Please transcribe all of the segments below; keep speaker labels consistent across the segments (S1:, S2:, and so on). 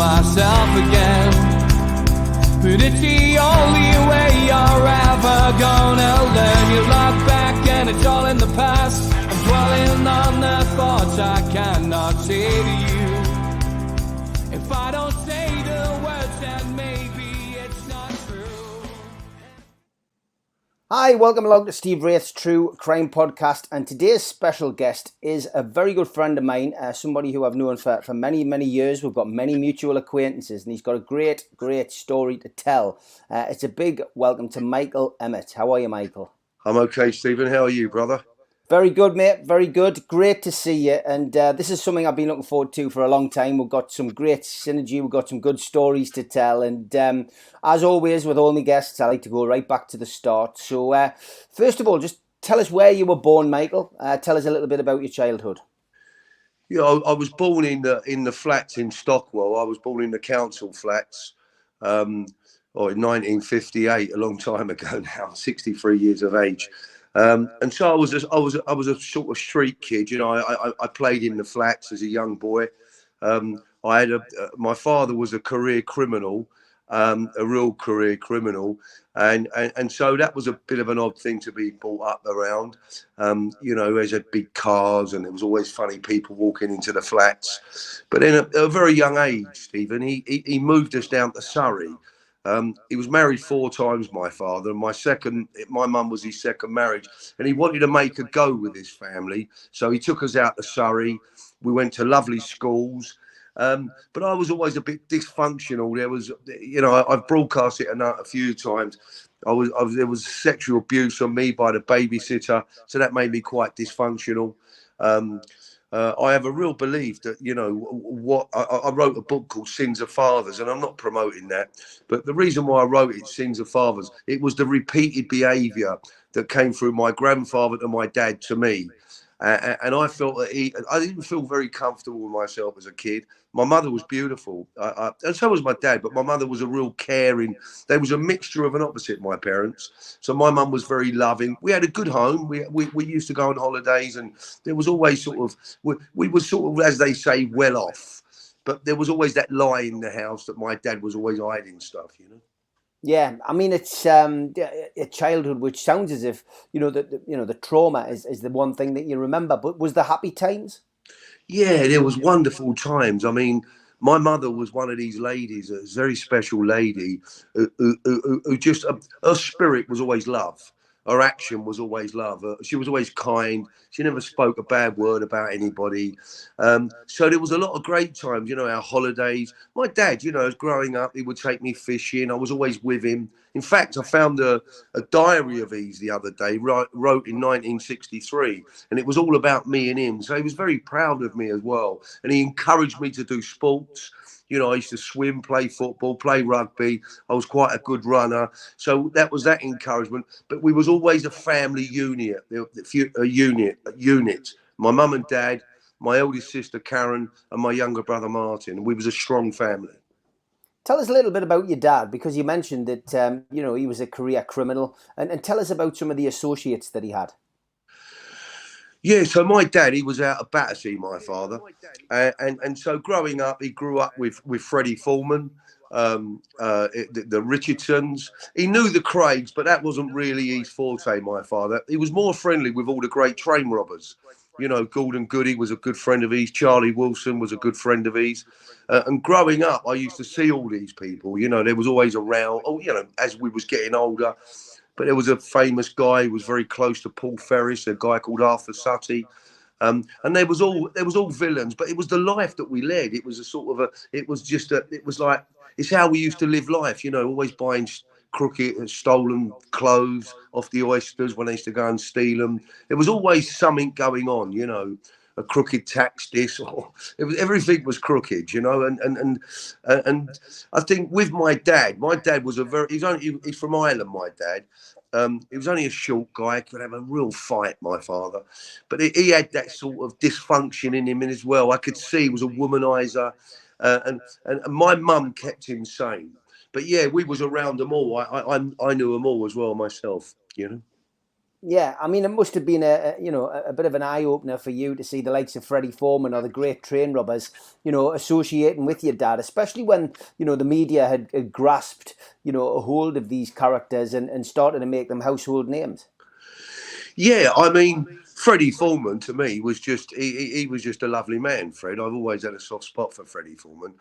S1: myself again. But it's the only way you're ever gonna learn. You look back and it's all in the past. I'm dwelling on the thoughts I cannot say to you. If I don't say the words, then maybe it's not true.
S2: Hi, welcome along to Steve Wraith's True Crime Podcast, and today's special guest is a very good friend of mine, somebody who I've known for many, many years. We've got many mutual acquaintances, and he's got a great story to tell. It's a big welcome to Michael Emmett. How are you, Michael?
S3: I'm okay, Stephen. How are you, brother?
S2: Very good, mate. Very good. Great to see you. And this is something I've been looking forward to for a long time. We've got some great synergy. We've got some good stories to tell. And as always, with all my guests, I like to go right back to the start. So first of all, just tell us where you were born, Michael. Tell us a little bit about your childhood.
S3: Yeah, I was born in the flats in Stockwell. I was born in the council flats in 1958, a long time ago now, 63 years of age. And so I was a sort of street kid, you know. I played in the flats as a young boy. My father was a career criminal, a real career criminal, and so that was a bit of an odd thing to be brought up around. You know, there's big cars, and there was always funny people walking into the flats. But then at a very young age, Stephen, he moved us down to Surrey. He was married 4 times, my father, and my mum was his second marriage, and he wanted to make a go with his family. So he took us out to Surrey. We went to lovely schools, but I was always a bit dysfunctional. There was, you know, I've broadcast it a few times. There was sexual abuse on me by the babysitter, so that made me quite dysfunctional. I have a real belief that, you know, I wrote a book called Sins of Fathers, and I'm not promoting that, but the reason why I wrote it, Sins of Fathers, it was the repeated behaviour that came through my grandfather to my dad to me. And I felt that I didn't feel very comfortable with myself as a kid. My mother was beautiful, and so was my dad, but my mother was a real caring. There was a mixture of an opposite, my parents. So my mum was very loving. We had a good home. We used to go on holidays, and there was always sort of, we were sort of, as they say, well off. But there was always that lie in the house that my dad was always hiding stuff, you know.
S2: Yeah, I mean, it's a childhood which sounds as if, you know, the trauma is the one thing that you remember. But was there happy times?
S3: Yeah, there was wonderful times. I mean, my mother was one of these ladies, a very special lady, who just, her spirit was always love. Her action was always love. She was always kind. She never spoke a bad word about anybody. So there was a lot of great times, you know, our holidays. My dad, you know, as growing up, he would take me fishing. I was always with him. In fact, I found a diary of his the other day, wrote in 1963, and it was all about me and him. So he was very proud of me as well. And he encouraged me to do sports. You know, I used to swim, play football, play rugby. I was quite a good runner. So that was that encouragement. But we was always a family unit, a unit. My mum and dad, my eldest sister, Karen, and my younger brother, Martin. We was a strong family.
S2: Tell us a little bit about your dad, because you mentioned that, you know, he was a career criminal. And tell us about some of the associates that he had.
S3: Yeah, so my dad, he was out of Battersea, my father. And so growing up, he grew up with Freddie Foreman, the Richardsons. He knew the Craigs, but that wasn't really his forte, my father. He was more friendly with all the great train robbers. You know, Gordon Goody was a good friend of his. Charlie Wilson was a good friend of his. And growing up, I used to see all these people. You know, there was always a row. Oh, you know, as we was getting older. But there was a famous guy who was very close to Paul Ferris, a guy called Arthur Sutty. And there was all villains, but it was the life that we led. It was it's how we used to live life, you know, always buying crooked and stolen clothes off the oysters when they used to go and steal them. There was always something going on, you know, a crooked tax dis, or everything was crooked, you know. And I think with my dad was he's from Ireland, my dad. He was only a short guy, could have a real fight, my father. But he had that sort of dysfunction in him as well. I could see he was a womanizer. And my mum kept him sane. But yeah, we was around them all. I knew them all as well myself, you know.
S2: Yeah, I mean, it must have been a bit of an eye opener for you to see the likes of Freddie Foreman or the great train robbers, associating with your dad, especially when the media had grasped a hold of these characters and started to make them household names.
S3: Yeah, I mean, Freddie Foreman to me was just he was just a lovely man. Fred, I've always had a soft spot for Freddie Foreman,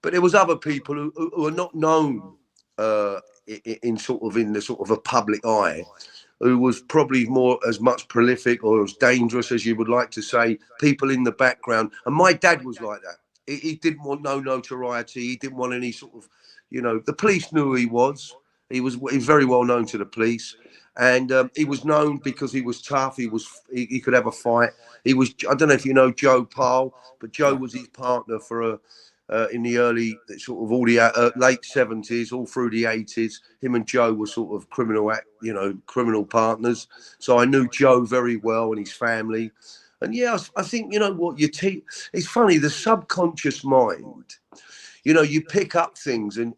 S3: but there was other people who are not known in sort of in the sort of a public eye, who was probably more as much prolific or as dangerous as you would like to say. People in the background, and my dad was like that. He didn't want no notoriety. He didn't want any sort of, the police knew who he was. He was very well known to the police, and he was known because he was tough. He could have a fight. He was. I don't know if you know Joe Pyle, but Joe
S2: Yeah.
S3: was his partner for in the early sort of all the late 70s, all through the 80s. Him and Joe were sort of criminal partners. So I knew Joe very well and his family. And yeah, I think what it's funny, the subconscious mind. You pick up things and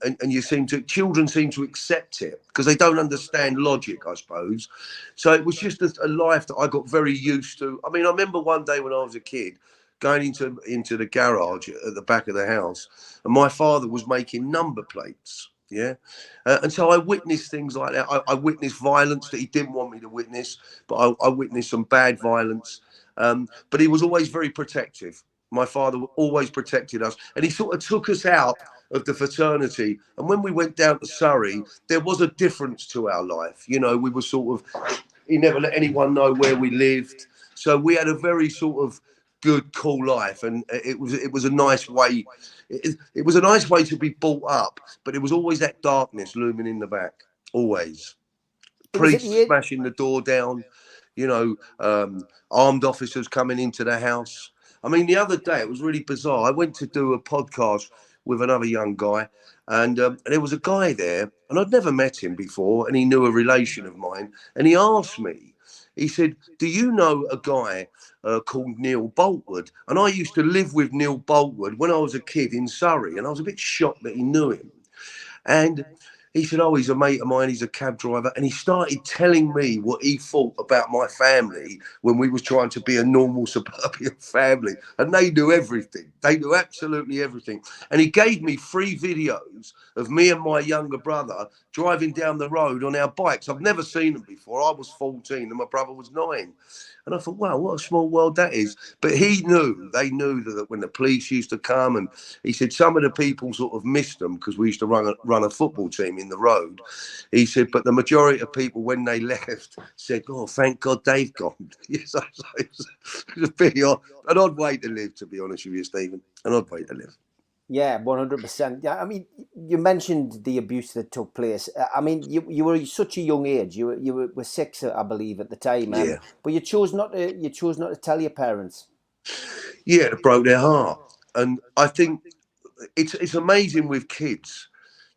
S3: children seem to accept it because they don't understand logic, I suppose. So it was just a life that I got very used to. I mean, I remember one day when I was a kid going into the garage at the back of the house, and my father was making number plates. Yeah. And so I witnessed things like that. I witnessed violence that he didn't want me to witness, but I witnessed some bad violence. But he was always very protective. My father always protected us, and he sort of took us out of the fraternity. And when we went down to Surrey, there was a difference to our life. We were sort of, he never let anyone know where we lived. So we had a very sort of good, cool life, and it was a nice way. It was a nice way to be brought up, but it was always that darkness looming in the back, always.
S2: It was at the
S3: Priests
S2: age.
S3: smashing the door down, armed officers coming into the house. I mean, the other day it was really bizarre. I went to do a podcast with another young guy, and there was a guy there, and I'd never met him before, and he knew a relation of mine, and he asked me. He said, "Do you know a guy called Neil Boltwood?" And I used to live with Neil Boltwood when I was a kid in Surrey, and I was a bit shocked that he knew him. And he said, "Oh, he's a mate of mine. He's a cab driver." And he started telling me what he thought about my family when we was trying to be a normal suburban family. And they knew everything. They knew absolutely everything. And he gave me 3 videos of me and my younger brother driving down the road on our bikes. I've never seen them before. I was 14 and my brother was 9. And I thought, wow, what a small world that is. But they knew that when the police used to come, and he said some of the people sort of missed them because we used to run a football team in the road. He said, but the majority of people, when they left, said, "Oh, thank God they've gone." Yes, it's a pretty an odd way to live, to be honest with you, Stephen. An odd way to live.
S2: Yeah, 100%. Yeah, I mean, you mentioned the abuse that took place. I mean, you were such a young age. You were 6, I believe, at the time.
S3: Yeah.
S2: But you chose not to tell your parents.
S3: Yeah, it broke their heart. And I think it's amazing with kids,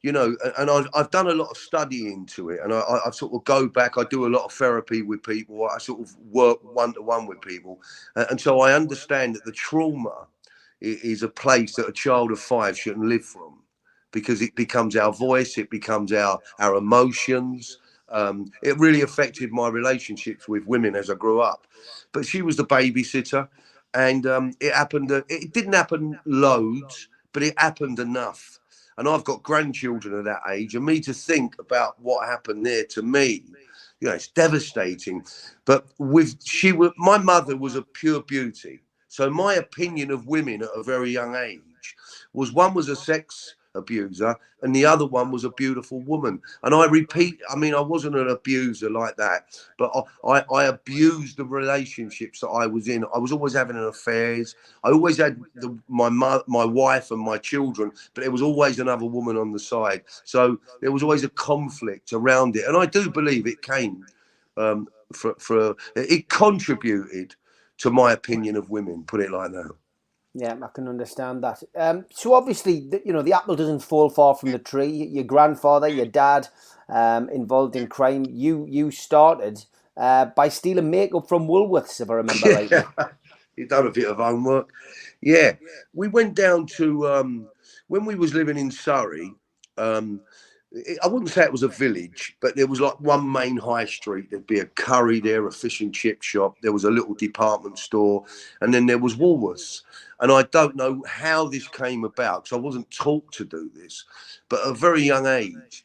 S3: and I've done a lot of study into it, and I sort of go back. I do a lot of therapy with people. I sort of work one-to-one with people, and so I understand that the trauma is a place that a child of 5 shouldn't live from, because it becomes our voice, it becomes our emotions. It really affected my relationships with women as I grew up. But she was the babysitter, and it happened. It didn't happen loads, but it happened enough. And I've got grandchildren at that age, and me to think about what happened there to me, it's devastating. But my mother was a pure beauty. So my opinion of women at a very young age was, one was a sex abuser and the other one was a beautiful woman. And I mean, I wasn't an abuser like that, but I abused the relationships that I was in. I was always having affairs. I always had my wife and my children, but there was always another woman on the side. So there was always a conflict around it. And I do believe it came it contributed to my opinion of women, put it like that.
S2: Yeah, I can understand that. So obviously, the apple doesn't fall far from the tree. Your grandfather, your dad, involved in crime. You started by stealing makeup from Woolworths, if I remember rightly.
S3: You've done a bit of homework. Yeah, we went down to when we was living in Surrey. I wouldn't say it was a village, but there was like one main high street. There'd be a curry there, a fish and chip shop. There was a little department store, and then there was Woolworths. And I don't know how this came about because I wasn't taught to do this, but at a very young age,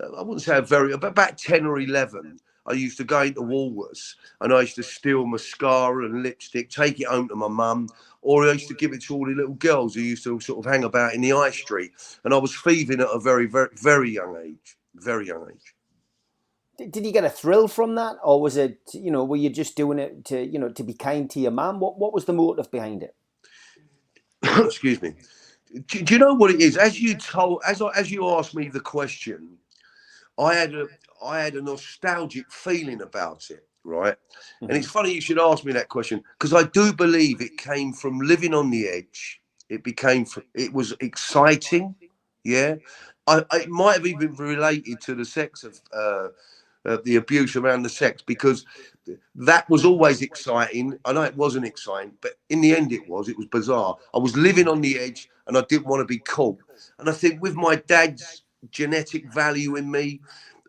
S3: I wouldn't say but about 10 or 11, I used to go into Woolworths and I used to steal mascara and lipstick, take it home to my mum, or I used to give it to all the little girls who used to sort of hang about in the high street. And I was thieving at a very, very, very young age. Very young age.
S2: Did you get a thrill from that, or was it, were you just doing it to, to be kind to your mum? What was the motive behind it?
S3: Excuse me. Do you know what it is? As you asked me the question, I had a nostalgic feeling about it, right? Mm-hmm. And it's funny you should ask me that question because I do believe it came from living on the edge. It was exciting, yeah. It might have even related to the sex of the abuse around the sex because that was always exciting. I know it wasn't exciting, but in the end it was bizarre. I was living on the edge and I didn't want to be caught. And I think with my dad's genetic value in me,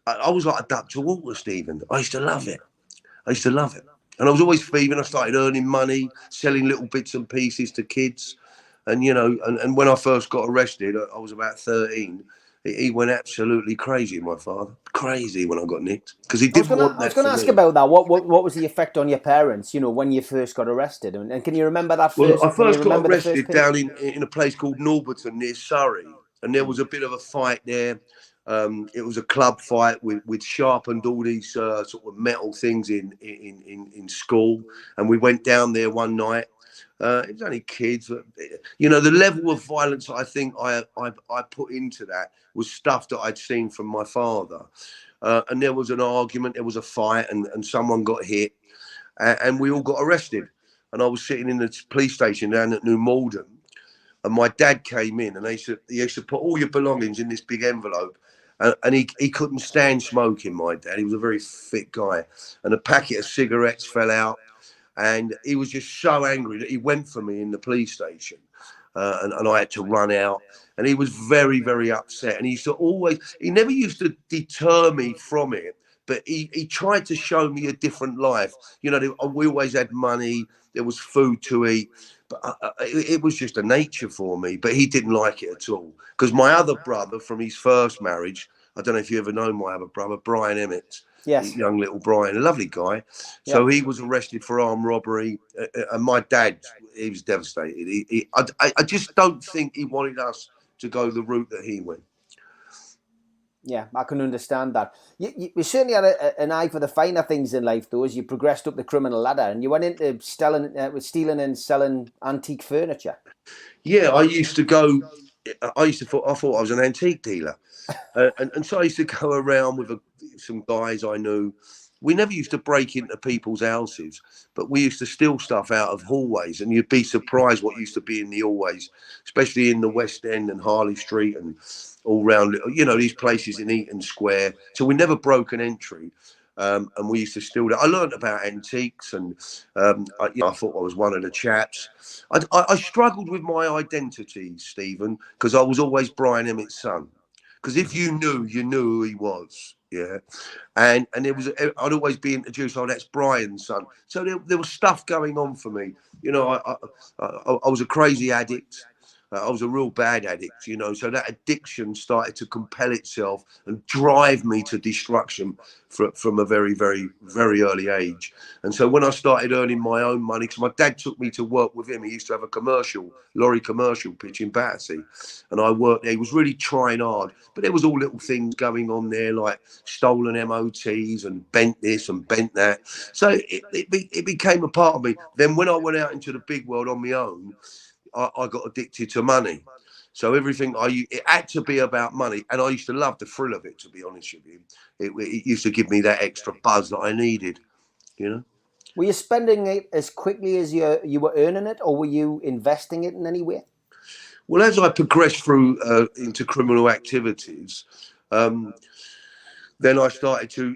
S3: I was like a duck to water, Stephen. I used to love it. And I was always thieving. I started earning money, selling little bits and pieces to kids. And, and when I first got arrested, I was about 13. He went absolutely crazy, my father. Crazy when I got nicked. Because he didn't want that.
S2: I was going to ask about that. What was the effect on your parents, when you first got arrested? And can you remember that first?
S3: Well, I first got arrested down in a place called Norberton near Surrey. And there was a bit of a fight there. It was a club fight with sharpened all these sort of metal things in school. And we went down there one night. It was only kids. But, the level of violence I think I put into that was stuff that I'd seen from my father. And there was an argument, there was a fight, and someone got hit. And we all got arrested. And I was sitting in the police station down at New Malden. And my dad came in and he used to put all your belongings in this big envelope. And he couldn't stand smoking, my dad. He was a very fit guy. And a packet of cigarettes fell out. And he was just so angry that he went for me in the police station. And I had to run out. And he was very, very upset. And he never used to deter me from it. But he tried to show me a different life. We always had money. There was food to eat. But it was just a nature for me. But he didn't like it at all. Because my other brother from his first marriage, I don't know if you ever know my other brother, Brian Emmett.
S2: Yes.
S3: Young little Brian, a lovely guy. So he was arrested for armed robbery. And my dad, he was devastated. I just don't think he wanted us to go the route that he went.
S2: Yeah, I can understand that. You certainly had an eye for the finer things in life, though, as you progressed up the criminal ladder, and you went into stealing and selling antique furniture.
S3: Yeah, I thought I was an antique dealer, and so I used to go around with some guys I knew. We never used to break into people's houses, but we used to steal stuff out of hallways, and you'd be surprised what used to be in the hallways, especially in the West End and Harley Street and all round, these places in Eaton Square. So we never broke an entry, and we used to steal that. I learned about antiques, and I thought I was one of the chaps. I struggled with my identity, Stephen, because I was always Brian Emmett's son. Because if you knew who he was. Yeah, and I'd always be introduced. Oh, that's Brian's son. So there was stuff going on for me. I was a crazy addict. I was a real bad addict, so that addiction started to compel itself and drive me to destruction from a very, very, very early age. And so when I started earning my own money, because my dad took me to work with him, he used to have a lorry commercial pitch in Battersea, and I worked there. He was really trying hard, but there was all little things going on there, like stolen MOTs and bent this and bent that. So it became a part of me. Then when I went out into the big world on my own, I got addicted to money. So everything it had to be about money. And I used to love the thrill of it, to be honest with you. It used to give me that extra buzz that I needed,
S2: Were you spending it as quickly as you were earning it, or were you investing it in any way?
S3: Well, as I progressed through into criminal activities, then I started to,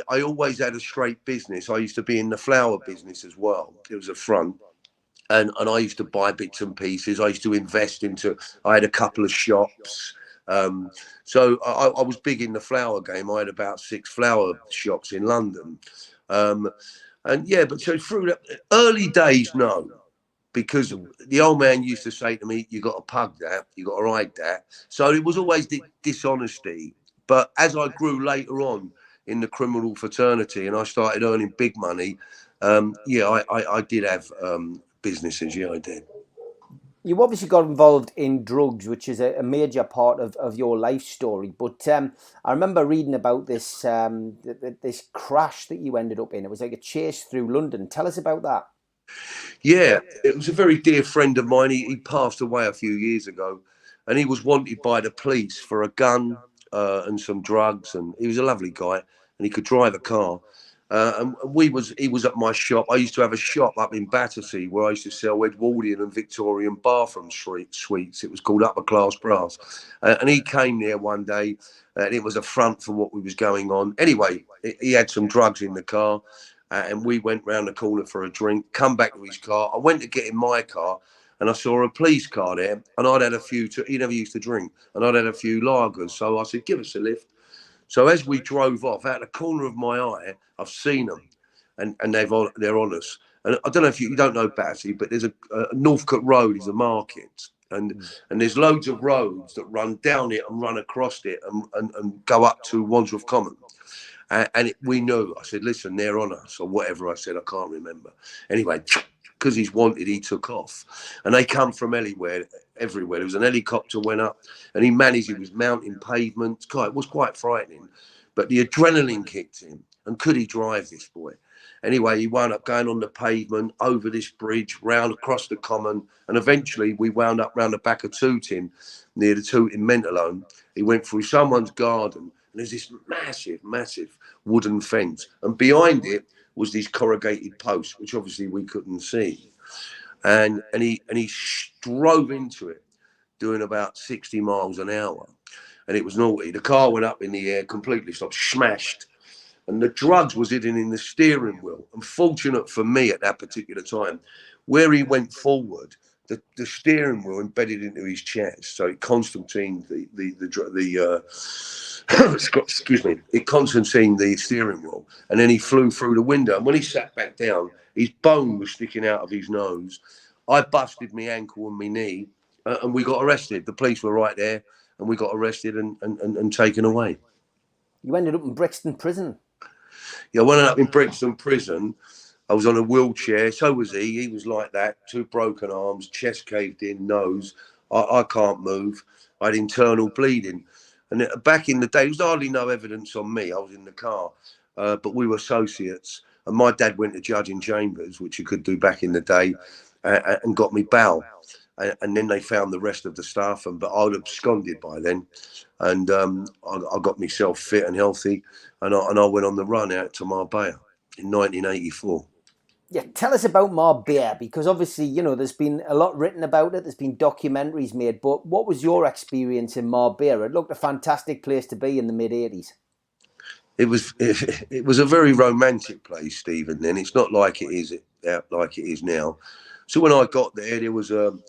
S3: I always had a straight business. I used to be in the flower business as well. It was a front. And I used to buy bits and pieces. I used to invest I had a couple of shops. So I was big in the flower game. I had about 6 flower shops in London. And yeah, but so through the early days, no. Because the old man used to say to me, "You got to pug that, you got to ride that." So it was always dishonesty. But as I grew later on in the criminal fraternity and I started earning big money, yeah, I did have businesses. Yeah, I did.
S2: You obviously got involved in drugs, which is a major part of your life story. But I remember reading about this this crash that you ended up in. It was like a chase through London. Tell us about that.
S3: Yeah, it was a very dear friend of mine. He passed away a few years ago, and he was wanted by the police for a gun and some drugs. And he was a lovely guy, and he could drive a car. And he was at my shop. I used to have a shop up in Battersea where I used to sell Edwardian and Victorian bathroom suites. It was called Upper Class Brass. And he came there one day, and it was a front for what was going on. Anyway, he had some drugs in the car. And we went round the corner for a drink, come back to his car. I went to get in my car and I saw a police car there. And I'd had a few, he never used to drink, and I'd had a few lagers. So I said, give us a lift. So as we drove off, out the corner of my eye, I've seen them and they're on us. And I don't know if you don't know Battersea, but there's a Northcote Road is a market. And there's loads of roads that run down it and run across it and go up to Wandsworth Common. And we knew. I said, listen, they're on us, or whatever I said. I can't remember. Anyway, because he's wanted, he took off. And they come from everywhere. There was an helicopter went up, and he was mounting pavements. It was quite frightening. But the adrenaline kicked in. And could he drive, this boy? Anyway, he wound up going on the pavement, over this bridge, round across the common. And eventually we wound up round the back of Tooting, near the Tooting mental home. He went through someone's garden. And there's this massive wooden fence. And behind it was these corrugated posts, which obviously we couldn't see. And he drove into it, doing about 60 miles an hour. And it was naughty. The car went up in the air, completely stopped, smashed. And the drugs was hidden in the steering wheel. And fortunate for me at that particular time, where he went forward, the steering wheel embedded into his chest, so it concertined excuse me, it concertined the steering wheel, and then he flew through the window. And when he sat back down, his bone was sticking out of his nose. I busted my ankle and my knee, and we got arrested. The police were right there, and we got arrested and taken away.
S2: You ended up in Brixton Prison.
S3: Yeah, I went up in Brixton Prison. I was on a wheelchair, so was he. He was like that, 2 broken arms, chest caved in, nose. I can't move. I had internal bleeding. And back in the day, there was hardly no evidence on me. I was in the car, but we were associates. And my dad went to judging chambers, which you could do back in the day, and got me bail. And then they found the rest of the stuff, but I'd absconded by then. And I got myself fit and healthy, and I went on the run out to Marbella in 1984.
S2: Yeah, tell us about Marbella, because obviously, you know, there's been a lot written about it. There's been documentaries made, but what was your experience in Marbella? It looked a fantastic place to be in the mid-80s.
S3: It was a very romantic place, Stephen. Then it's not like it is now. So when I got there was an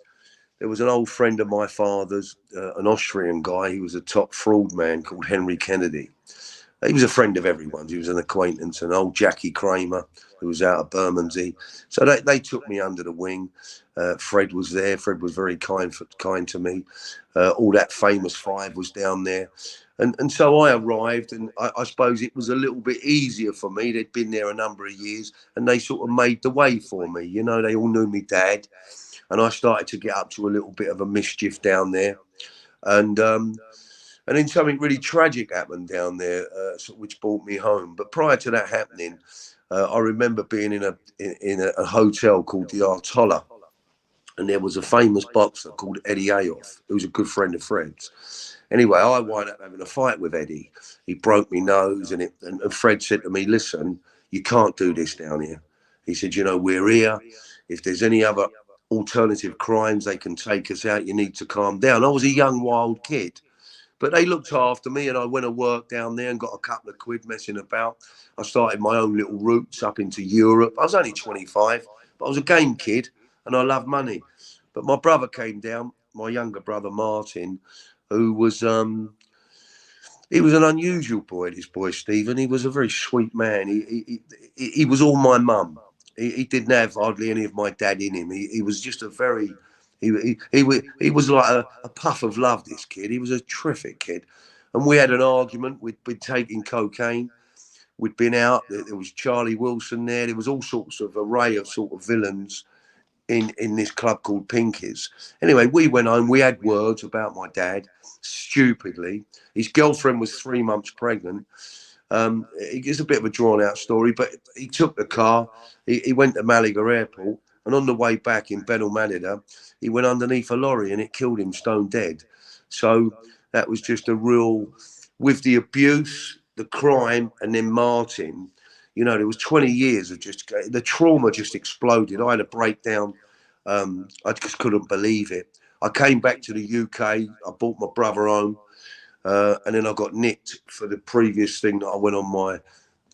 S3: old friend of my father's, an Austrian guy. He was a top fraud man called Henry Kennedy. He was a friend of everyone's. He was an acquaintance, an old Jackie Kramer who was out of Bermondsey. So they took me under the wing. Fred was there. Fred was very kind to me. All that famous 5 was down there. And so I arrived, and I suppose it was a little bit easier for me. They'd been there a number of years, and they sort of made the way for me. You know, they all knew me dad. And I started to get up to a little bit of a mischief down there. And then something really tragic happened down there, which brought me home. But prior to that happening, I remember being in a hotel called the Artola, and there was a famous boxer called Eddie Ayoff, who was a good friend of Fred's. Anyway, I wound up having a fight with Eddie. He broke my nose, and Fred said to me, "Listen, you can't do this down here." He said, "You know, we're here. If there's any other alternative crimes, they can take us out. You need to calm down." I was a young, wild kid. But they looked after me, and I went to work down there and got a couple of quid messing about. I started my own little routes up into Europe. I was only 25, but I was a game kid, and I loved money. But my brother came down, my younger brother Martin, who was he was an unusual boy. This boy Stephen. He was a very sweet man. He was all my mum. He didn't have hardly any of my dad in him. He was just a very he was like a puff of love. This kid. He was a terrific kid, and we had an argument. We'd been taking cocaine. We'd been out. There was Charlie Wilson there. There was all sorts of array of sort of villains in this club called Pinkies. Anyway, we went home. We had words about my dad. Stupidly, his girlfriend was 3 months pregnant. It's a bit of a drawn out story, but he took the car. He went to Malaga Airport, and on the way back in Benalmádena, he went underneath a lorry and it killed him stone dead. So that was just a real, with the abuse, the crime, and then Martin. You know, there was 20 years of just, the trauma just exploded. I had a breakdown. I just couldn't believe it. I came back to the UK. I brought my brother home. And then I got nicked for the previous thing that I went on my,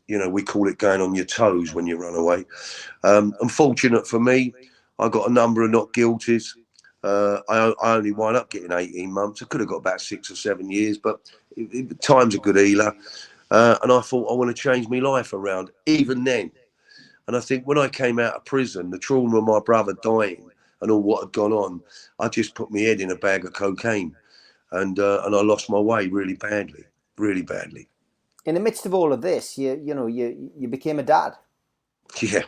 S3: you know, we call it going on your toes when you run away. Unfortunate for me, I got a number of not guilties. I only wound up getting 18 months. I could have got about 6 or 7 years, but time's a good healer. And I thought I want to change my life around even then. And I think when I came out of prison, the trauma of my brother dying and all what had gone on, I just put my head in a bag of cocaine. And I lost my way really badly, really badly.
S2: In the midst of all of this, you became a dad.
S3: Yeah,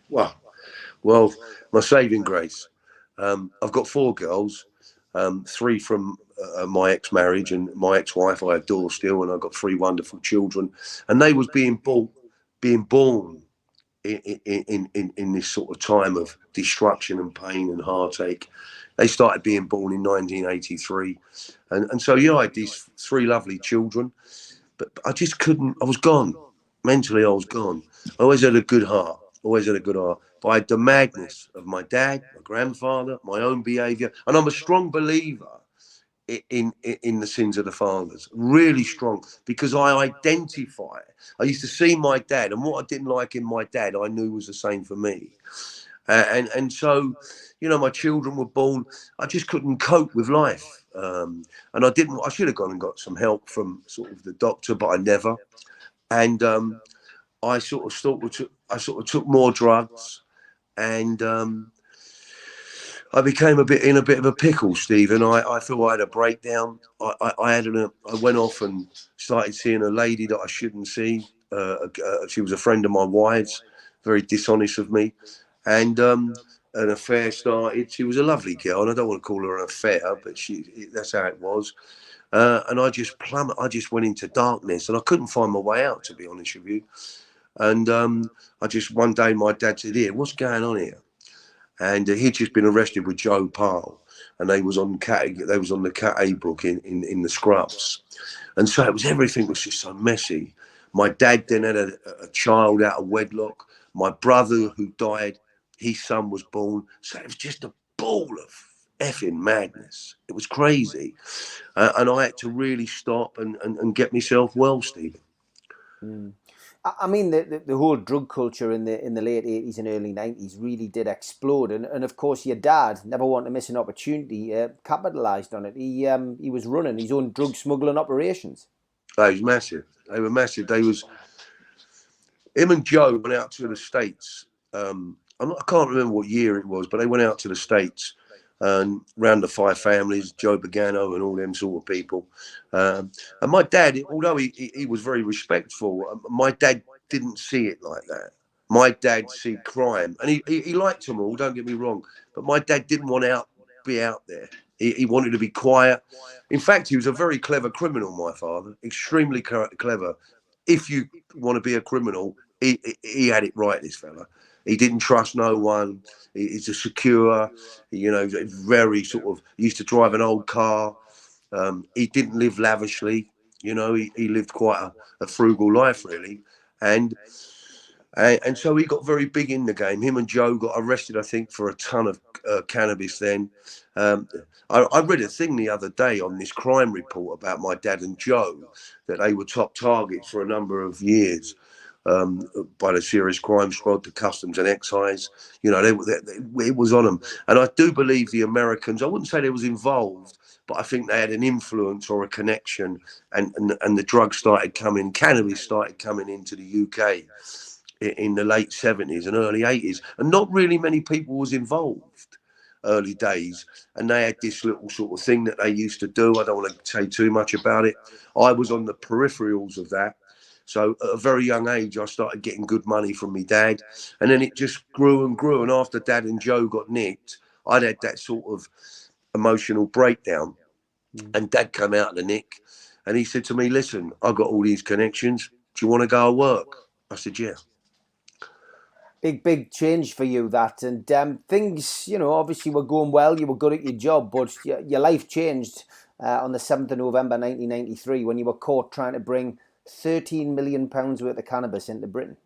S3: well, my saving grace. I've got 4 girls, 3 from my ex-marriage and my ex-wife. I adore still, and I've got 3 wonderful children. And they was being born in this sort of time of destruction and pain and heartache. They started being born in 1983. And so, yeah, I had these 3 lovely children, but I just couldn't, I was gone. Mentally, I was gone. I always had a good heart, But I had the madness of my dad, my grandfather, my own behaviour. And I'm a strong believer in the sins of the fathers, really strong, because I identify. I used to see my dad, and what I didn't like in my dad, I knew was the same for me. And so, you know, my children were born. I just couldn't cope with life, and I should have gone and got some help from sort of the doctor, but I never. And I sort of took more drugs, and I became in a bit of a pickle, Stephen. I thought I had a breakdown. I went off and started seeing a lady that I shouldn't see. She was a friend of my wife's, very dishonest of me. And an affair started. She was a lovely girl, and I don't want to call her an affair, but that's how it was. And I just went into darkness, and I couldn't find my way out, to be honest with you. And one day my dad said, "Here, what's going on here?" And he'd just been arrested with Joe Parle, and they was on the Cat A book in the scrubs. And so everything was just so messy. My dad then had a child out of wedlock. My brother who died, his son was born. So it was just a ball of effing madness. It was crazy. And I had to really stop and get myself well, Stephen.
S2: Mm. I mean, the whole drug culture in the late 80s and early 90s really did explode. And of course, your dad, never wanted to miss an opportunity, capitalised on it. He was running his own drug smuggling operations.
S3: They was massive. They were massive. Him and Joe went out to the States. I can't remember what year it was, but they went out to the States and round the 5 families, Joe Bogano and all them sort of people. And my dad, although he was very respectful, my dad didn't see it like that. My dad see crime, and he liked them all, don't get me wrong, but my dad didn't want to be out there. He wanted to be quiet. In fact, he was a very clever criminal, my father, extremely clever. If you want to be a criminal, he had it right, this fella. He didn't trust no one. He's a secure, very sort of, he used to drive an old car. He didn't live lavishly. He lived quite a frugal life, really. And so he got very big in the game. Him and Joe got arrested, I think, for a ton of cannabis then. I read a thing the other day on this crime report about my dad and Joe, that they were top targets for a number of years. By the Serious Crime Squad, the Customs and Excise, it was on them. And I do believe the Americans, I wouldn't say they was involved, but I think they had an influence or a connection, and the drugs started coming, cannabis started coming into the UK in the late 70s and early 80s, and not really many people was involved early days, and they had this little sort of thing that they used to do. I don't want to say too much about it. I was on the peripherals of that. So at a very young age, I started getting good money from my dad, and then it just grew and grew. And after Dad and Joe got nicked, I'd had that sort of emotional breakdown, and Dad came out of the nick, and he said to me, "Listen, I've got all these connections. Do you want to go and work?" I said, "Yeah."
S2: Big change for you, that. And things, obviously were going well. You were good at your job, but your life changed on the 7th of November 1993 when you were caught trying to bring £13 million worth of cannabis into Britain.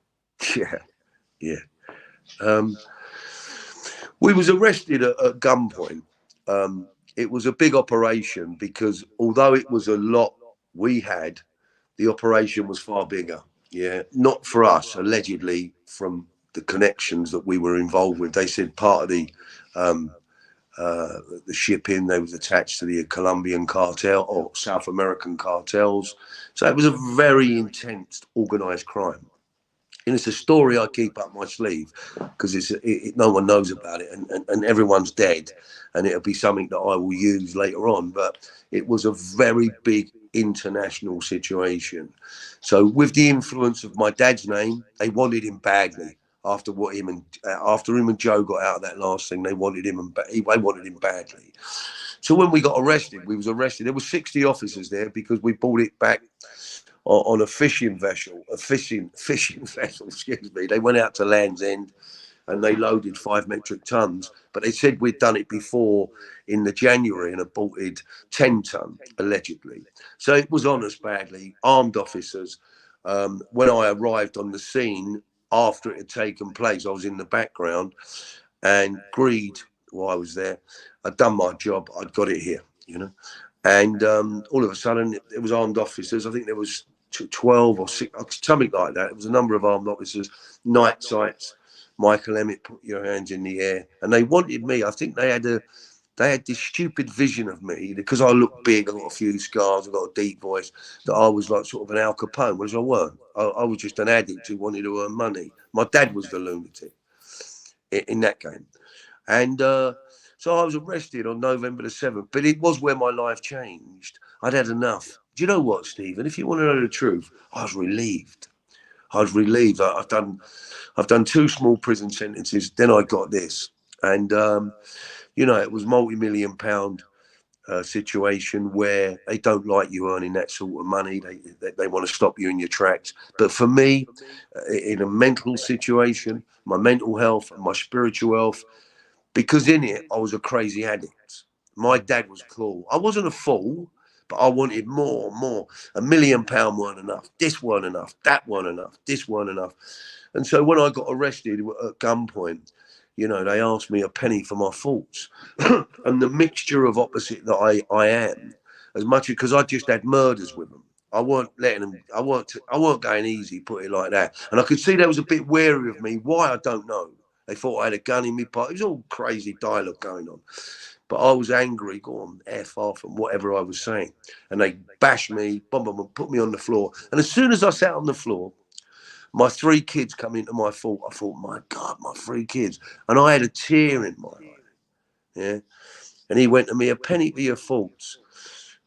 S3: Yeah, yeah. We was arrested at gunpoint. It was a big operation because although it was a lot we had, the operation was far bigger. Yeah, not for us, allegedly from the connections that we were involved with. They said part of the shipping, they was attached to the Colombian cartel or South American cartels. So it was a very intense organised crime. And it's a story I keep up my sleeve because no one knows about it, and everyone's dead, and it'll be something that I will use later on. But it was a very big international situation. So with the influence of my dad's name, they wanted him badly. After him and Joe got out of that last thing, they wanted him badly. So when we got arrested, There were 60 officers there because we brought it back on a fishing vessel, excuse me. They went out to Land's End and they loaded 5 metric tons, but they said we'd done it before in the January and aborted 10 ton, allegedly. So it was on us badly, armed officers. When I arrived on the scene after it had taken place, I was in the background and agreed while I was there, I'd done my job, I'd got it here, And all of a sudden, it was armed officers. I think there was 12 or 6, something like that. It was a number of armed officers, night sights. Michael Emmett, put your hands in the air. And they wanted me. I think they had this stupid vision of me because I looked big. I got a few scars. I got a deep voice. That I was like sort of an Al Capone, whereas I weren't. I was just an addict who wanted to earn money. My dad was the lunatic in that game. And so I was arrested on November the 7th, but it was where my life changed. I'd had enough. Do you know what, Stephen? If you want to know the truth, I was relieved. I've done 2 small prison sentences. Then I got this, and it was multi-million-pound situation where they don't like you earning that sort of money. They want to stop you in your tracks. But for me, in a mental situation, my mental health and my spiritual health, because in it I was a crazy addict. My dad was cool. I wasn't a fool, but I wanted more. £1 million weren't enough. This weren't enough. That weren't enough. This weren't enough. And so when I got arrested at gunpoint, they asked me a penny for my faults. And the mixture of opposite that I am, as much because I just had murders with them. I weren't letting them. I weren't going easy. Put it like that. And I could see they was a bit wary of me. Why, I don't know. They thought I had a gun in me pocket. It was all crazy dialogue going on. But I was angry, go on, F off, and whatever I was saying. And they bashed me, put me on the floor. And as soon as I sat on the floor, my 3 kids come into my fault. I thought, my God, my 3 kids. And I had a tear in my eye. Yeah. And he went to me, a penny for your faults.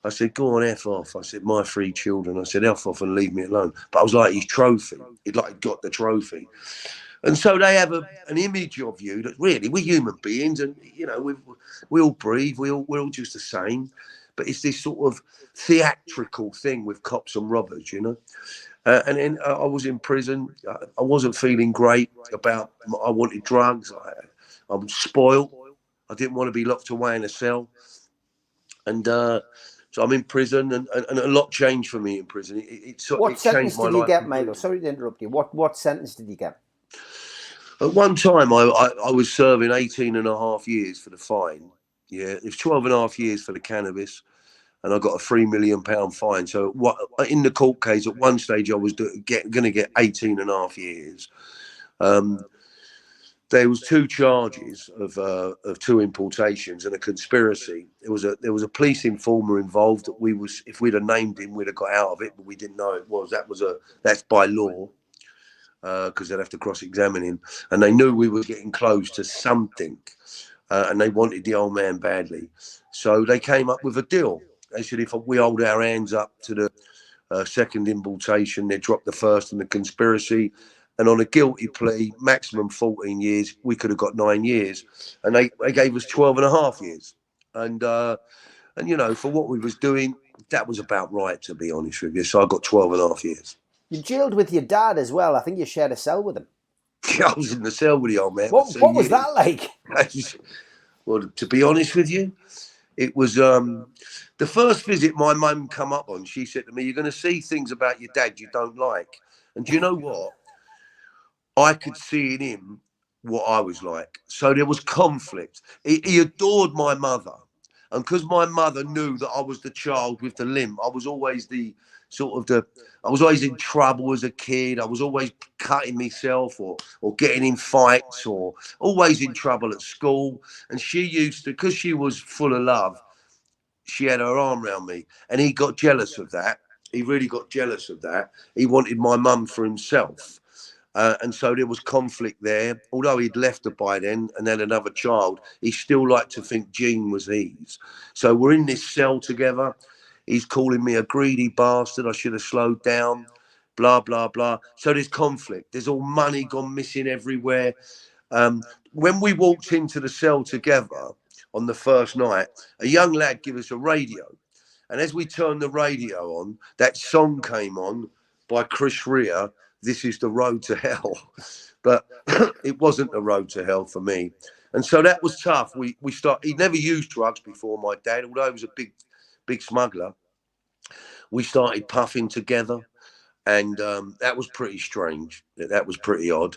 S3: I said, go on, F off. I said, my 3 children. I said, F off and leave me alone. But I was like his trophy. He'd like got the trophy. And so they have an image of you that really, we're human beings, and we all breathe, we're all just the same. But it's this sort of theatrical thing with cops and robbers, And then I was in prison. I wasn't feeling great I wanted drugs. I was spoiled. I didn't want to be locked away in a cell. And so I'm in prison, and a lot changed for me in prison.
S2: What sentence did you get, Michael? Sorry to interrupt you. What sentence did you get?
S3: At one time, I was serving 18 and a half years for the fine. Yeah, it was 12 and a half years for the cannabis, and I got a £3 million fine. So in the court case, at one stage, I was going to get 18 and a half years. There was 2 charges of 2 importations and a conspiracy. There was a police informer involved that if we'd have named him, we'd have got out of it, but we didn't know it was. That's by law, because they'd have to cross-examine him, and they knew we were getting close to something, and they wanted the old man badly, so they came up with a deal. They said if we hold our hands up to the second importation, they dropped the first and the conspiracy. And on a guilty plea, maximum 14 years, we could have got 9 years. And they gave us 12 and a half years. And you know, for what we was doing, that was about right, to be honest with you. So I got 12 and a half years.
S2: You jailed with your dad as well. I think you shared a cell with him.
S3: I was in the cell with the old man.
S2: What was that like?
S3: Well, to be honest with you, it was the first visit my mum come up on. She said to me, "You're going to see things about your dad you don't like." And do you know what? I could see in him what I was like. So there was conflict. He adored my mother. And because my mother knew that I was the child with the limp, I was always I was always in trouble as a kid. I was always cutting myself or getting in fights or always in trouble at school. And she used to, because she was full of love, she had her arm around me. And he got jealous of that. He really got jealous of that. He wanted my mum for himself. And so there was conflict there. Although he'd left her by then and then another child, he still liked to think Jean was his. So we're in this cell together. He's calling me a greedy bastard. I should have slowed down, blah, blah, blah. So there's conflict. There's all money gone missing everywhere. When we walked into the cell together on the first night, a young lad gave us a radio. And as we turned the radio on, that song came on by Chris Rea, "This Is the Road to Hell." But it wasn't the road to hell for me. And so that was tough. He'd never used drugs before, my dad, although he was a big smuggler. We started puffing together. And that was pretty strange. That was pretty odd.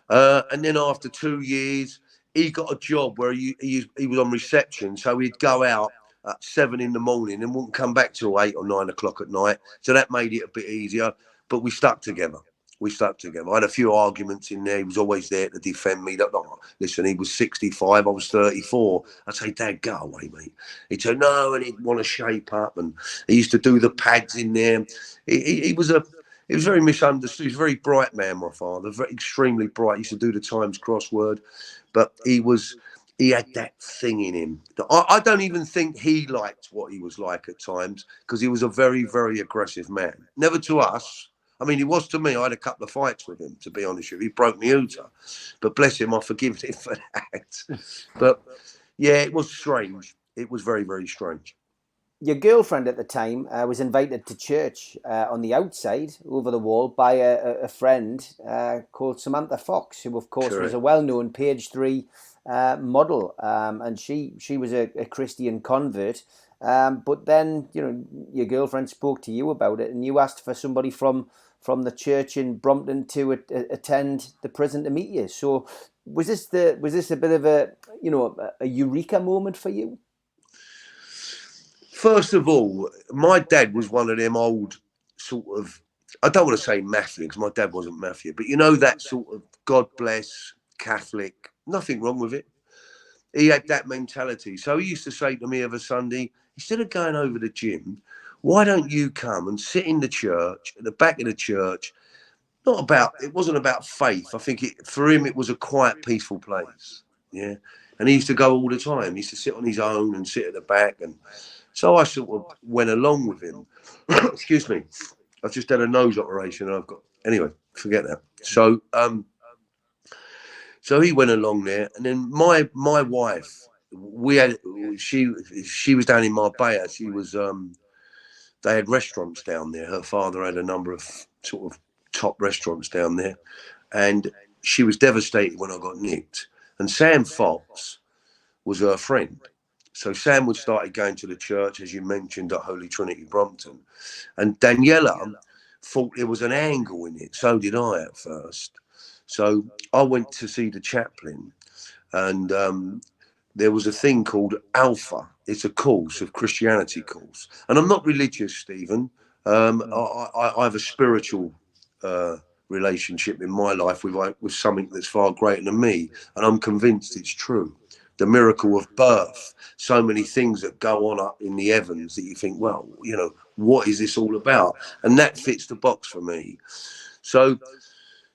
S3: And then after 2 years, he got a job where he was on reception. So he'd go out at 7 in the morning and wouldn't come back till 8 or 9 o'clock at night. So that made it a bit easier. But we stuck together. I had a few arguments in there. He was always there to defend me. Listen, he was 65, I was 34. I'd say, "Dad, go away, mate." He'd say, "No," and he'd want to shape up. And he used to do the pads in there. He was very misunderstood. He was a very bright man, my father, extremely bright. He used to do the Times crossword. But he had that thing in him. I don't even think he liked what he was like at times, because he was a very, very aggressive man. Never to us. I mean, he was to me. I had a couple of fights with him, to be honest with you. He broke me hooter. But bless him, I forgive him for that. But yeah, it was strange. It was very, very strange.
S2: Your girlfriend at the time was invited to church on the outside, over the wall, by a friend called Samantha Fox, who, of course,
S3: Correct.
S2: was a well-known Page 3 model. And she was a Christian convert. But then, you know, your girlfriend spoke to you about it, and you asked for somebody from the church in Brompton to attend the prison to meet you. So was this a bit of a eureka moment for you?
S3: First of all, my dad was one of them old sort of, I don't want to say mafia, because my dad wasn't mafia, but you know, that sort of God bless Catholic, nothing wrong with it. He had that mentality. So he used to say to me every Sunday, instead of going over the gym, why don't you come and sit in the church, at the back of the church? It wasn't about faith. I think for him, it was a quiet, peaceful place. Yeah. And he used to go all the time. He used to sit on his own and sit at the back. And so I sort of went along with him. Excuse me. I've just had a nose operation and anyway, forget that. So he went along there, and then my wife, she was down in Marbella. She was they had restaurants down there. Her father had a number of sort of top restaurants down there, and she was devastated when I got nicked. And Sam Fox was her friend. So Sam would started going to the church, as you mentioned, at Holy Trinity Brompton, and Daniela thought there was an angle in it. So did I at first. So I went to see the chaplain, and there was a thing called Alpha. It's a course of Christianity course. And I'm not religious, Stephen. I have a spiritual relationship in my life with something that's far greater than me, and I'm convinced it's true. The miracle of birth, so many things that go on up in the heavens that you think, well, you know, what is this all about? And that fits the box for me. So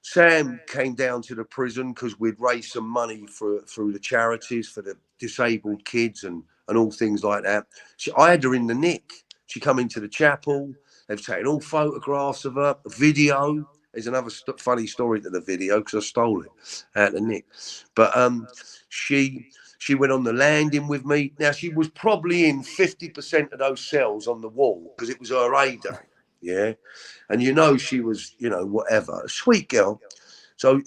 S3: Sam came down to the prison because we'd raised some money through the charities for the disabled kids and all things like that. I had her in the nick. She come into the chapel. They've taken all photographs of her, a video. There's another funny story to the video because I stole it out of the nick. But she went on the landing with me. Now, she was probably in 50% of those cells on the wall because it was her A day. Yeah. And you know, she was, you know, whatever, a sweet girl. So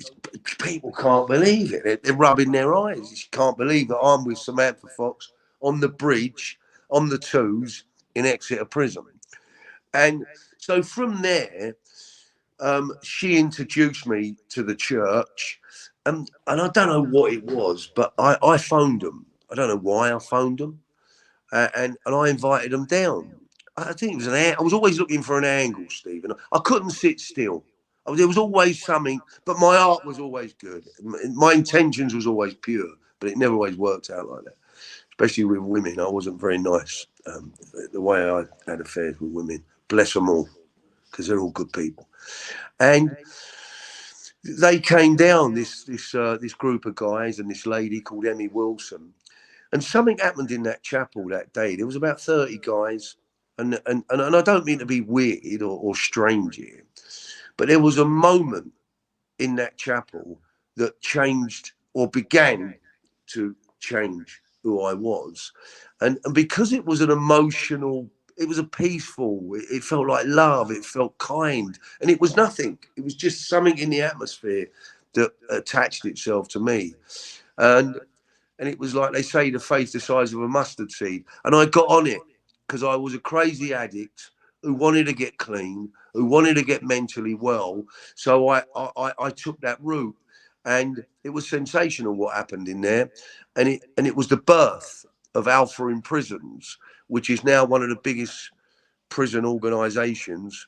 S3: people can't believe it. They're rubbing their eyes. You can't believe that I'm with Samantha Fox on the bridge, on the twos in Exeter Prison. And so from there, she introduced me to the church. And I don't know what it was, but I phoned them. I don't know why I phoned them. And I invited them down. I think it was I was always looking for an angle, Stephen. I couldn't sit still. There was always something, but my art was always good. My intentions was always pure, but it never always worked out like that. Especially with women, I wasn't very nice. The way I had affairs with women, bless them all, because they're all good people. And they came down, this group of guys and this lady called Emmy Wilson. And something happened in that chapel that day. There was about 30 guys. And I don't mean to be weird or strange here, but there was a moment in that chapel that changed or began to change who I was. And because it was an emotional, it was a peaceful, it felt like love, it felt kind. And it was nothing. It was just something in the atmosphere that attached itself to me. And it was like they say, the faith the size of a mustard seed. And I got on it because I was a crazy addict who wanted to get clean, who wanted to get mentally well. So I took that route, and it was sensational what happened in there. And it was the birth of Alpha in Prisons, which is now one of the biggest prison organisations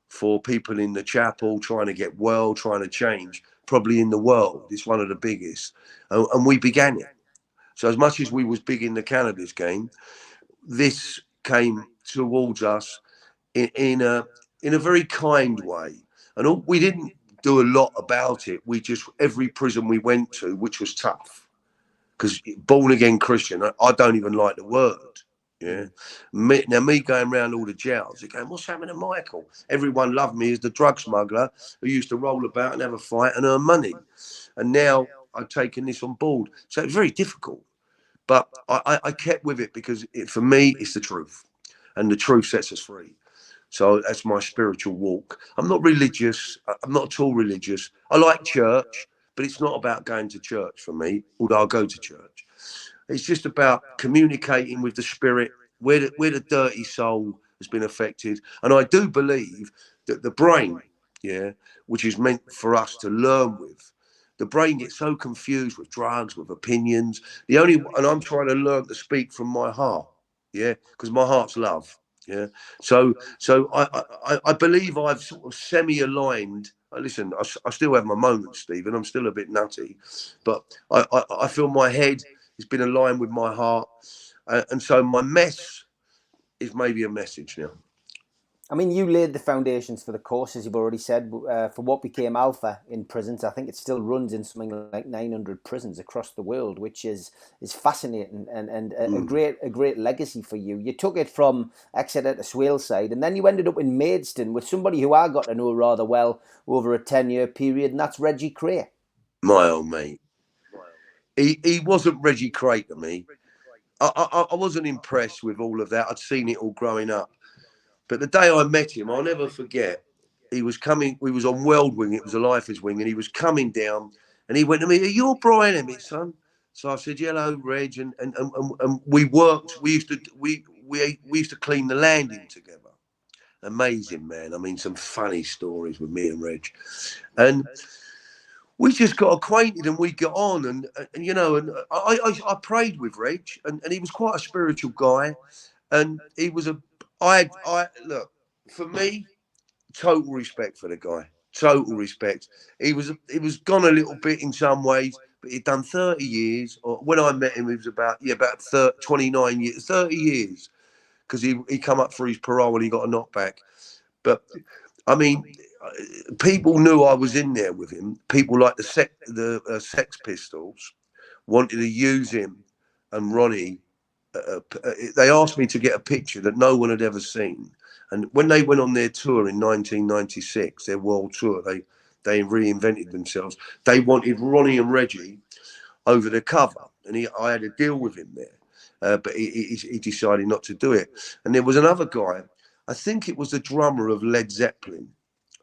S3: for people in the chapel trying to get well, trying to change, probably in the world. It's one of the biggest. And we began it. So as much as we was big in the cannabis game, this came towards us in a very kind way. And we didn't do a lot about it. We just, every prison we went to, which was tough, because born again Christian, I don't even like the word. Yeah. Me going around all the jails, they're going, what's happening to Michael? Everyone loved me as the drug smuggler who used to roll about and have a fight and earn money. And now I've taken this on board. So it's very difficult. But I kept with it because for me, it's the truth. And the truth sets us free. So that's my spiritual walk. I'm not religious. I'm not at all religious. I like church, but it's not about going to church for me, although I go to church. It's just about communicating with the spirit, where the dirty soul has been affected. And I do believe that the brain, yeah, which is meant for us to learn with, the brain gets so confused with drugs, with opinions. And I'm trying to learn to speak from my heart, yeah, because my heart's love, yeah. So I believe I've sort of semi-aligned. Listen, I still have my moments, Stephen. I'm still a bit nutty, but I feel my head has been aligned with my heart, and so my mess is maybe a message now.
S2: I mean, you laid the foundations for the course, as you've already said, for what became Alpha in prisons. I think it still runs in something like 900 prisons across the world, which is fascinating and a great legacy for you. You took it from Exeter to Swaleside, and then you ended up in Maidstone with somebody who I got to know rather well over a 10-year period, and that's Reggie Cray.
S3: My old mate. He wasn't Reggie Cray to me. I wasn't impressed with all of that. I'd seen it all growing up. But the day I met him, I'll never forget. He was coming, we was on World Wing, it was a Lifers Wing, and he was coming down, and he went to me, "Are you Brian Emmett, son?" So I said, "Hello, Reg," and we worked. We used to clean the landing together. Amazing, man. I mean, some funny stories with me and Reg, and we just got acquainted and we got on, and you know, and I prayed with Reg, and he was quite a spiritual guy, and he was I look, for me, total respect for the guy. total respect. He was gone a little bit in some ways, but he'd done 30 years. Or when I met him, he was about 29 years, 30 years, because he come up for his parole and he got a knockback. But I mean, people knew I was in there with him. People like the Sex Pistols wanted to use him and Ronnie. They asked me to get a picture that no one had ever seen. And when they went on their tour in 1996, their world tour, they reinvented themselves. They wanted Ronnie and Reggie over the cover, and I had a deal with him there, but he decided not to do it. And there was another guy, I think it was the drummer of Led Zeppelin,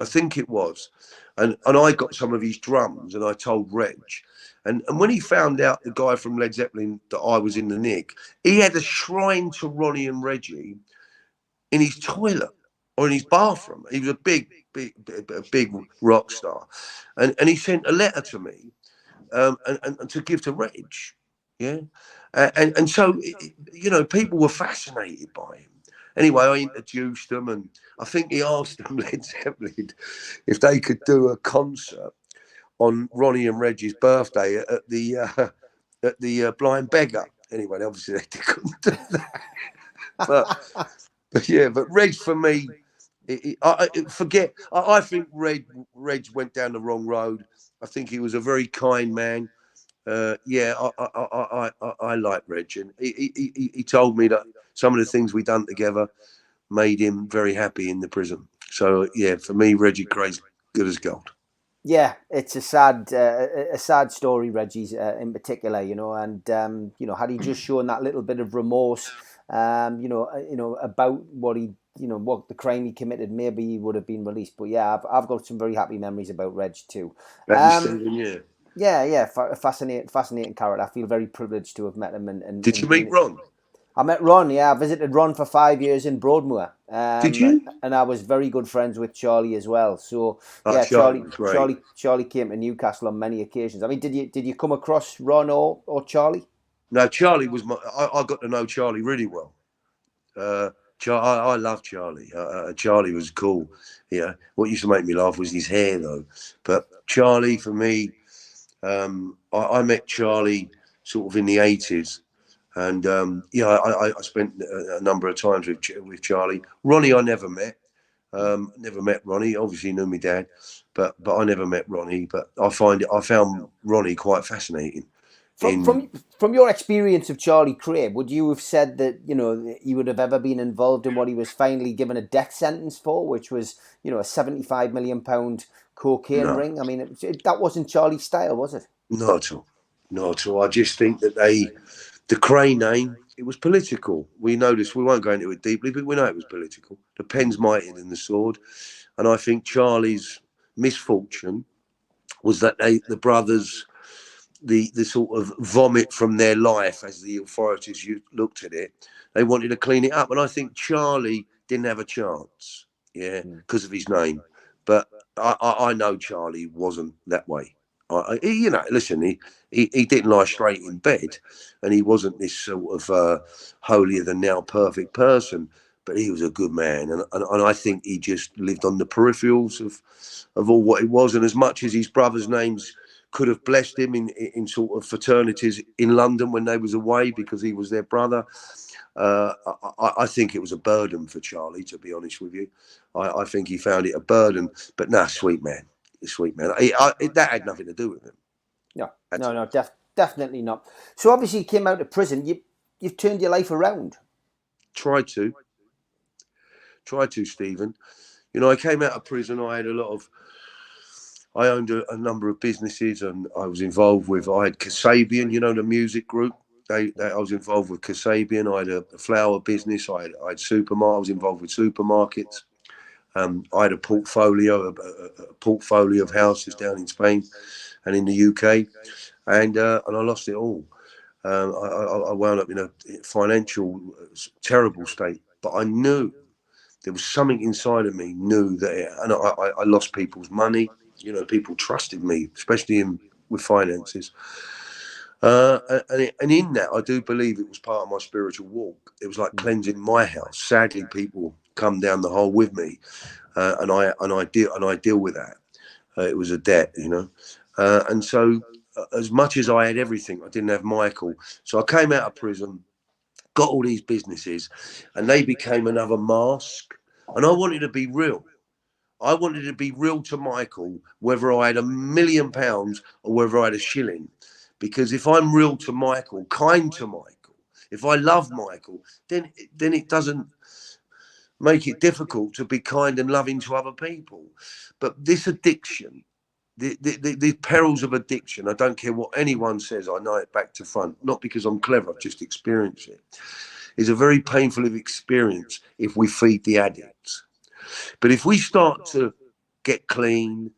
S3: I think it was, and I got some of his drums, and I told Reg, and when he found out the guy from Led Zeppelin that I was in the nick, he had a shrine to Ronnie and Reggie in his toilet or in his bathroom. He was a big rock star, and he sent a letter to me, and to give to Reg, yeah, and so people were fascinated by him. Anyway, I introduced them, and I think he asked them, Led Zeppelin, if they could do a concert on Ronnie and Reggie's birthday at the Blind Beggar. Anyway, obviously they couldn't do that, but Reg for me, I think Reg went down the wrong road. I think he was a very kind man. I like Reg, and he told me that some of the things we done together made him very happy in the prison. So yeah, for me, Reggie Cray's good as gold.
S2: Yeah, it's a sad story, Reggie's in particular, and had he just shown that little bit of remorse, about what what the crime he committed, maybe he would have been released. But yeah, I've got some very happy memories about Reg too.
S3: Yeah.
S2: Yeah, fascinating character. I feel very privileged to have met him. And
S3: did you meet Ron?
S2: I met Ron. Yeah, I visited Ron for 5 years in Broadmoor.
S3: Did you?
S2: And I was very good friends with Charlie as well. So yeah, Charlie came to Newcastle on many occasions. I mean, did you come across Ron or Charlie?
S3: No, Charlie was I got to know Charlie really well. I love Charlie. Charlie was cool. Yeah, what used to make me laugh was his hair, though. But Charlie, for me, I met Charlie sort of in the 80s, and I spent a number of times with Charlie. Ronnie, I never met. Never met Ronnie. Obviously, knew my dad, but I never met Ronnie. But I found Ronnie quite fascinating.
S2: From your experience of Charlie Cray, would you have said that he would have ever been involved in what he was finally given a death sentence for, which was a £75 million cocaine ring? I mean, that wasn't Charlie's style, was it?
S3: Not at all. I just think that the Cray name, it was political. We know this. We won't go into it deeply, but we know it was political. The pen's mightier than the sword, and I think Charlie's misfortune was that the brothers. The sort of vomit from their life as the authorities looked at it, they wanted to clean it up, and I think Charlie didn't have a chance, because of his name. But I know Charlie wasn't that way. Listen, he didn't lie straight in bed, and he wasn't this sort of holier than thou perfect person. But he was a good man, and I think he just lived on the peripherals of all what it was. And as much as his brothers' names could have blessed him in sort of fraternities in London when they was away because he was their brother, I think it was a burden for Charlie, to be honest with you. I think he found it a burden, but sweet man. That had nothing to do with him.
S2: No, definitely not. So obviously you came out of prison, you've turned your life around.
S3: Tried to, Stephen. I came out of prison, I owned a number of businesses, and I was involved with. I had Kasabian, the music group. I was involved with Kasabian. I had a flower business. I had supermarket. I was involved with supermarkets. I had a portfolio of houses down in Spain and in the UK, and I lost it all. I wound up in a financial terrible state, but I knew there was something inside of me. Knew that, and I lost people's money. People trusted me, especially with finances. And in that, I do believe it was part of my spiritual walk. It was like cleansing my house. Sadly, people come down the hole with me, and I deal with that. It was a debt, you know. And so, as much as I had everything, I didn't have Michael. So I came out of prison, got all these businesses, and they became another mask. And I wanted to be real. I wanted to be real to Michael, whether I had £1,000,000 or whether I had a shilling. Because if I'm real to Michael, kind to Michael, if I love Michael, then it doesn't make it difficult to be kind and loving to other people. But this addiction, the perils of addiction, I don't care what anyone says, I know it back to front, not because I'm clever, I've just experienced it, is a very painful experience if we feed the addicts. But if we start to get clean,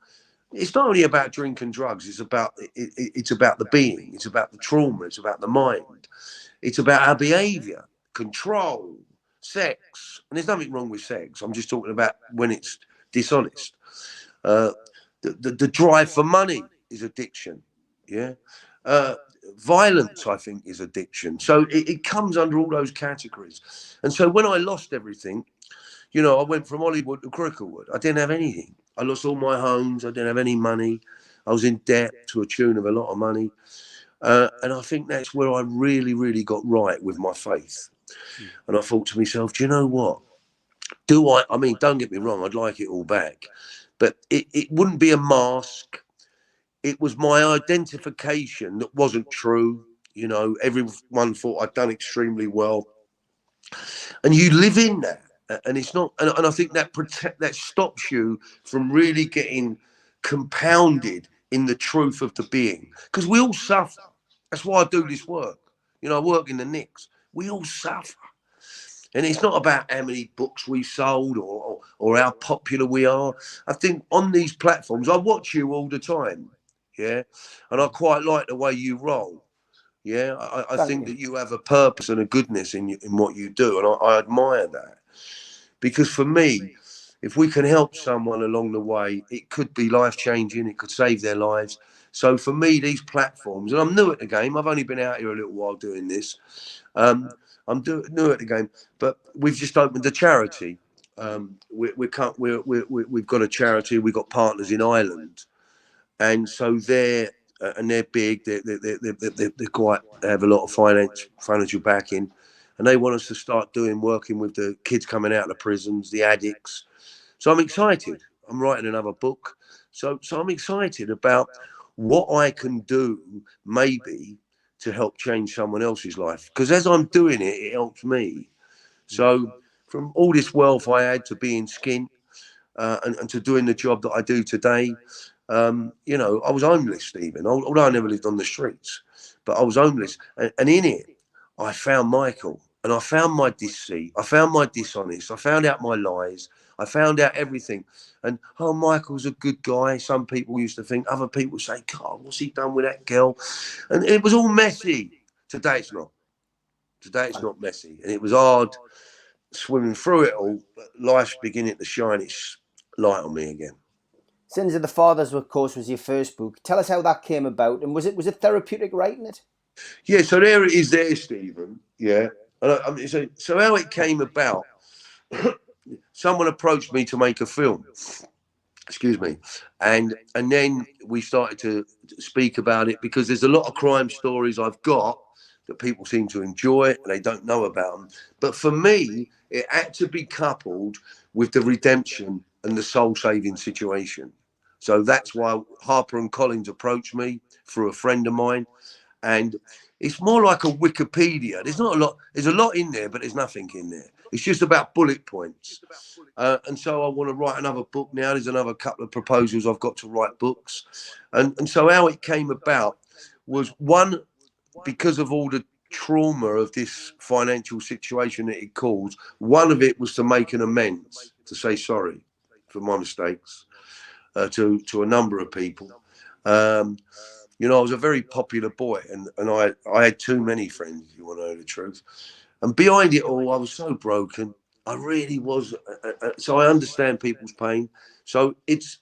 S3: it's not only about drink and drugs, it's about the being, it's about the trauma, it's about the mind, it's about our behavior, control, sex. And there's nothing wrong with sex, I'm just talking about when it's dishonest. The drive for money is addiction. Yeah. Violence, I think, is addiction. So it comes under all those categories. And so when I lost everything, you know, I went from Hollywood to Cricklewood. I didn't have anything. I lost all my homes. I didn't have any money. I was in debt to a tune of a lot of money. And I think that's where I really, really got right with my faith. And I thought to myself, do you know what? I mean, don't get me wrong, I'd like it all back. But it wouldn't be a mask. It was my identification that wasn't true. You know, everyone thought I'd done extremely well. And you live in that. And it's not, and I think that stops you from really getting compounded in the truth of the being. Because we all suffer. That's why I do this work. You know, I work in the Knicks. We all suffer. And it's not about how many books we sold or how popular we are. I think on these platforms, I watch you all the time. Yeah. And I quite like the way you roll. Yeah. I think that you have a purpose and a goodness in what you do. And I admire that. Because for me, if we can help someone along the way, it could be life-changing. It could save their lives. So for me, these platforms, and I'm new at the game. I've only been out here a little while doing this. I'm new at the game, but we've just opened a charity. We've got a charity. We've got partners in Ireland, and so they're big. They're quite. They have a lot of financial backing, and they want us to start working with the kids coming out of the prisons, the addicts. So I'm excited. I'm writing another book, so I'm excited about what I can do, maybe, to help change someone else's life. Because as I'm doing it, it helps me. So from all this wealth I had to being skint and to doing the job that I do today, you know, I was homeless, Stephen, although I never lived on the streets, but I was homeless. And in it, I found Michael, and I found my deceit. I found my dishonest. I found out my lies. I found out everything. And, oh, Michael's a good guy. Some people used to think, other people say, God, what's he done with that girl? And it was all messy. Today it's not. Today it's not messy. And it was hard swimming through it all, but life's beginning to shine its light on me again.
S2: Sins of the Fathers, of course, was your first book. Tell us how that came about, and was it therapeutic writing it?
S3: Yeah, so there it is there, Stephen. Yeah. And I mean, so how it came about, someone approached me to make a film. Excuse me. And then we started to speak about it, because there's a lot of crime stories I've got that people seem to enjoy and they don't know about them. But for me, it had to be coupled with the redemption and the soul-saving situation. So that's why Harper and Collins approached me through a friend of mine. And it's more like a Wikipedia. There's not a lot. There's a lot in there, but there's nothing in there. It's just about bullet points. And so I want to write another book now. There's another couple of proposals I've got to write books. And so how it came about was, one, because of all the trauma of this financial situation that it caused, one of it was to make an amends, to say sorry for my mistakes to a number of people. You know, I was a very popular boy, and I had too many friends, if you want to know the truth. And behind it all, I was so broken. I really was. So I understand people's pain. So it's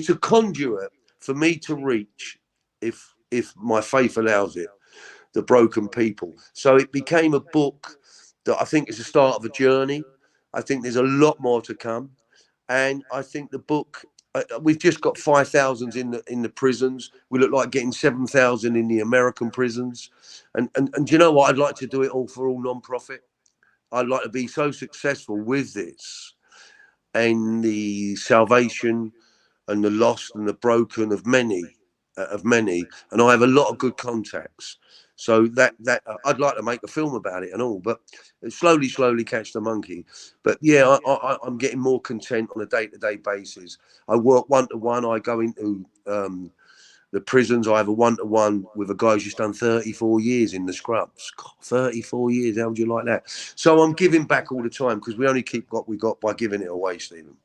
S3: a conduit for me to reach, if my faith allows it, the broken people. So it became a book that I think is the start of a journey. I think there's a lot more to come. And I think the book we've just got 5,000 in the prisons. We look like getting 7,000 in the American prisons. And do you know what? I'd like to do it all for all non-profit. I'd like to be so successful with this and the salvation and the lost and the broken of many, and I have a lot of good contacts. So that I'd like to make a film about it and all, but slowly catch the monkey. But yeah, I'm getting more content on a day-to-day basis. I work one-to-one. I go into the prisons. I have a one-to-one with a guy who's just done 34 years in the scrubs. God, 34 years. How would you like that? So I'm giving back all the time because we only keep what we got by giving it away, Stephen.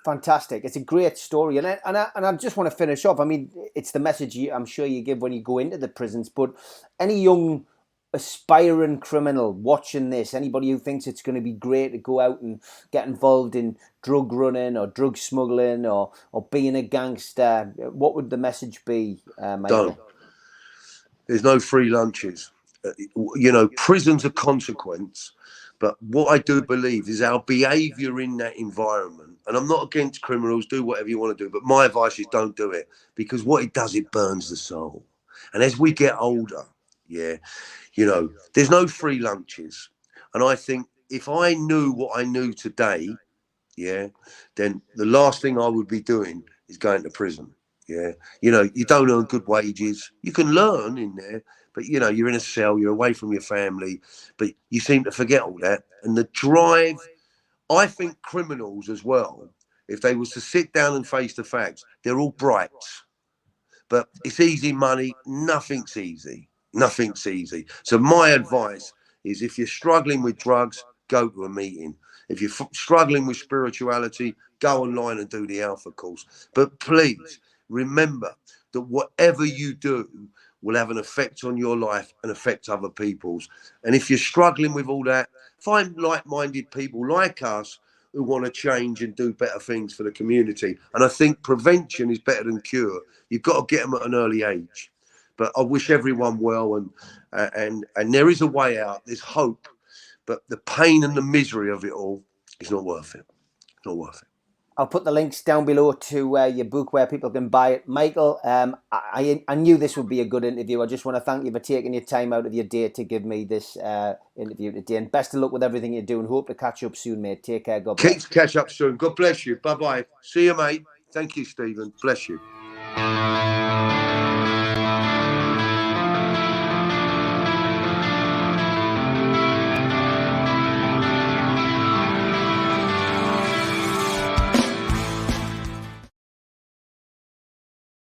S2: Fantastic. It's a great story. And I just want to finish off. I mean, it's the message I'm sure you give when you go into the prisons, but any young aspiring criminal watching this, anybody who thinks it's going to be great to go out and get involved in drug running or drug smuggling or being a gangster, what would the message be, Michael?
S3: Don't. There's no free lunches. Prison's a consequence. But what I do believe is our behaviour in that environment, and I'm not against criminals, do whatever you want to do, but my advice is don't do it, because what it does, it burns the soul. And as we get older, there's no free lunches. And I think if I knew what I knew today, then the last thing I would be doing is going to prison. You don't earn good wages. You can learn in there, but you're in a cell, you're away from your family, but you seem to forget all that. And the drive, I think criminals as well, if they was to sit down and face the facts, they're all bright. But it's easy money. Nothing's easy. Nothing's easy. So my advice is, if you're struggling with drugs, go to a meeting. If you're struggling with spirituality, go online and do the Alpha course. But please remember that whatever you do will have an effect on your life and affect other people's. And if you're struggling with all that, find like-minded people like us who want to change and do better things for the community. And I think prevention is better than cure. You've got to get them at an early age. But I wish everyone well, and there is a way out. There's hope, but the pain and the misery of it all is not worth it. It's not worth it.
S2: I'll put the links down below to your book where people can buy it. Michael, I knew this would be a good interview. I just want to thank you for taking your time out of your day to give me this interview today. And best of luck with everything you're doing. Hope to catch up soon, mate. Take care. God bless.
S3: Catch up soon. God bless you. Bye-bye. See you, mate. Thank you, Stephen. Bless you.